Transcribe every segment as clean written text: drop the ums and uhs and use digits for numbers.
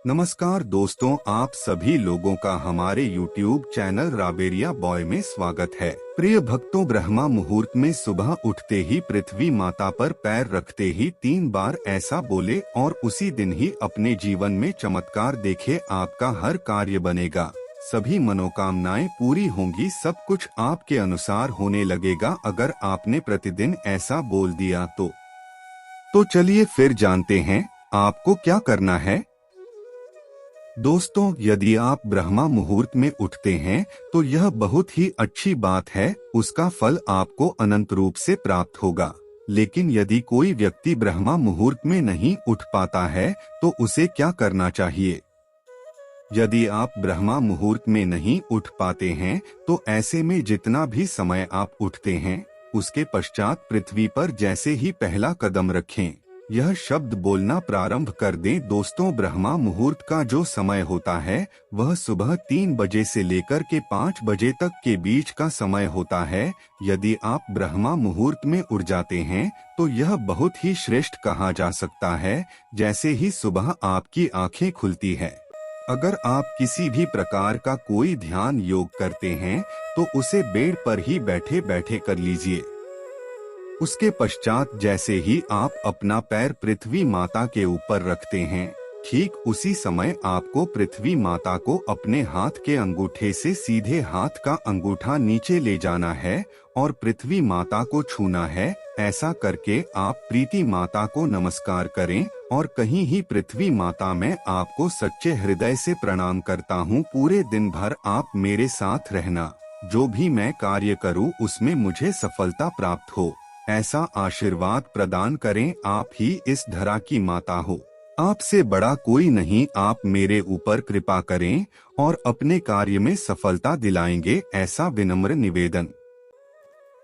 नमस्कार दोस्तों, आप सभी लोगों का हमारे YouTube चैनल राबेरिया बॉय में स्वागत है। प्रिय भक्तों, ब्रह्मा मुहूर्त में सुबह उठते ही पृथ्वी माता पर पैर रखते ही 3 बार ऐसा बोले और उसी दिन ही अपने जीवन में चमत्कार देखे। आपका हर कार्य बनेगा, सभी मनोकामनाएं पूरी होंगी, सब कुछ आपके अनुसार होने लगेगा अगर आपने प्रतिदिन ऐसा बोल दिया तो चलिए फिर जानते हैं आपको क्या करना है। दोस्तों, यदि आप ब्रह्मा मुहूर्त में उठते हैं तो यह बहुत ही अच्छी बात है, उसका फल आपको अनंत रूप से प्राप्त होगा। लेकिन यदि कोई व्यक्ति ब्रह्मा मुहूर्त में नहीं उठ पाता है तो उसे क्या करना चाहिए? यदि आप ब्रह्मा मुहूर्त में नहीं उठ पाते हैं तो ऐसे में जितना भी समय आप उठते हैं उसके पश्चात पृथ्वी पर जैसे ही पहला कदम रखें, यह शब्द बोलना प्रारंभ कर दें। दोस्तों, ब्रह्मा मुहूर्त का जो समय होता है वह सुबह 3 बजे से लेकर के 5 बजे तक के बीच का समय होता है। यदि आप ब्रह्मा मुहूर्त में उठ जाते हैं तो यह बहुत ही श्रेष्ठ कहा जा सकता है। जैसे ही सुबह आपकी आंखें खुलती है, अगर आप किसी भी प्रकार का कोई ध्यान योग करते हैं तो उसे बेड पर ही बैठे बैठे कर लीजिए। उसके पश्चात जैसे ही आप अपना पैर पृथ्वी माता के ऊपर रखते हैं, ठीक उसी समय आपको पृथ्वी माता को अपने हाथ के अंगूठे से सीधे हाथ का अंगूठा नीचे ले जाना है और पृथ्वी माता को छूना है। ऐसा करके आप प्रीति माता को नमस्कार करें और कहीं ही पृथ्वी माता, मैं आपको सच्चे हृदय से प्रणाम करता हूँ। पूरे दिन भर आप मेरे साथ रहना, जो भी मैं कार्य करूँ उसमें मुझे सफलता प्राप्त हो, ऐसा आशीर्वाद प्रदान करें। आप ही इस धरा की माता हो, आपसे बड़ा कोई नहीं। आप मेरे ऊपर कृपा करें और अपने कार्य में सफलता दिलाएंगे, ऐसा विनम्र निवेदन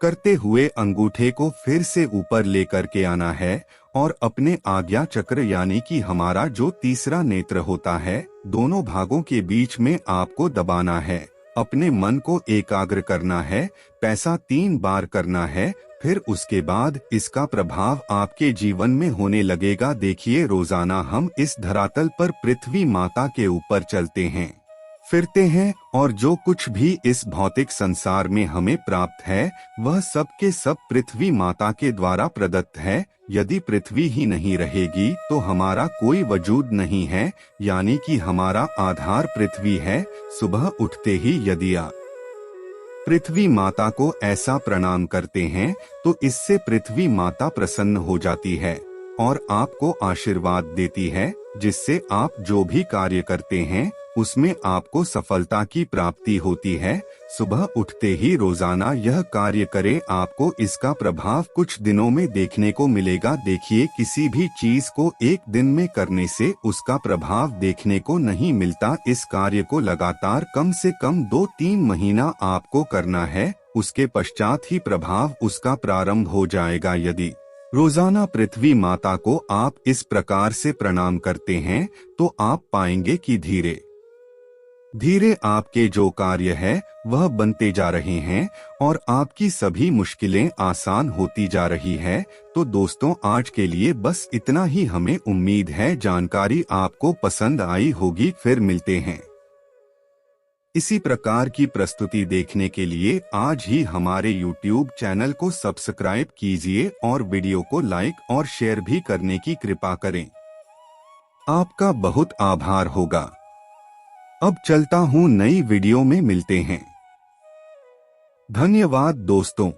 करते हुए अंगूठे को फिर से ऊपर लेकर के आना है और अपने आज्ञा चक्र यानी कि हमारा जो तीसरा नेत्र होता है, दोनों भागों के बीच में आपको दबाना है। अपने मन को एकाग्र करना है, पैसा 3 बार करना है, फिर उसके बाद इसका प्रभाव आपके जीवन में होने लगेगा। देखिए, रोजाना हम इस धरातल पर पृथ्वी माता के ऊपर चलते हैं, फिरते हैं और जो कुछ भी इस भौतिक संसार में हमें प्राप्त है वह सब के सब पृथ्वी माता के द्वारा प्रदत्त है। यदि पृथ्वी ही नहीं रहेगी तो हमारा कोई वजूद नहीं है, यानी कि हमारा आधार पृथ्वी है। सुबह उठते ही यदि आप पृथ्वी माता को ऐसा प्रणाम करते हैं तो इससे पृथ्वी माता प्रसन्न हो जाती है और आपको आशीर्वाद देती है, जिससे आप जो भी कार्य करते हैं उसमें आपको सफलता की प्राप्ति होती है। सुबह उठते ही रोजाना यह कार्य करें, आपको इसका प्रभाव कुछ दिनों में देखने को मिलेगा। देखिए, किसी भी चीज को एक दिन में करने से उसका प्रभाव देखने को नहीं मिलता। इस कार्य को लगातार कम से कम 2-3 महीना आपको करना है, उसके पश्चात ही प्रभाव उसका प्रारंभ हो जाएगा। यदि रोजाना पृथ्वी माता को आप इस प्रकार से प्रणाम करते हैं तो आप पाएंगे कि धीरे धीरे आपके जो कार्य है वह बनते जा रहे हैं और आपकी सभी मुश्किलें आसान होती जा रही है। तो दोस्तों, आज के लिए बस इतना ही। हमें उम्मीद है जानकारी आपको पसंद आई होगी। फिर मिलते हैं इसी प्रकार की प्रस्तुति देखने के लिए आज ही हमारे YouTube चैनल को सब्सक्राइब कीजिए और वीडियो को लाइक और शेयर भी करने की कृपा करें। आपका बहुत आभार होगा। अब चलता हूँ, नई वीडियो में मिलते हैं। धन्यवाद दोस्तों।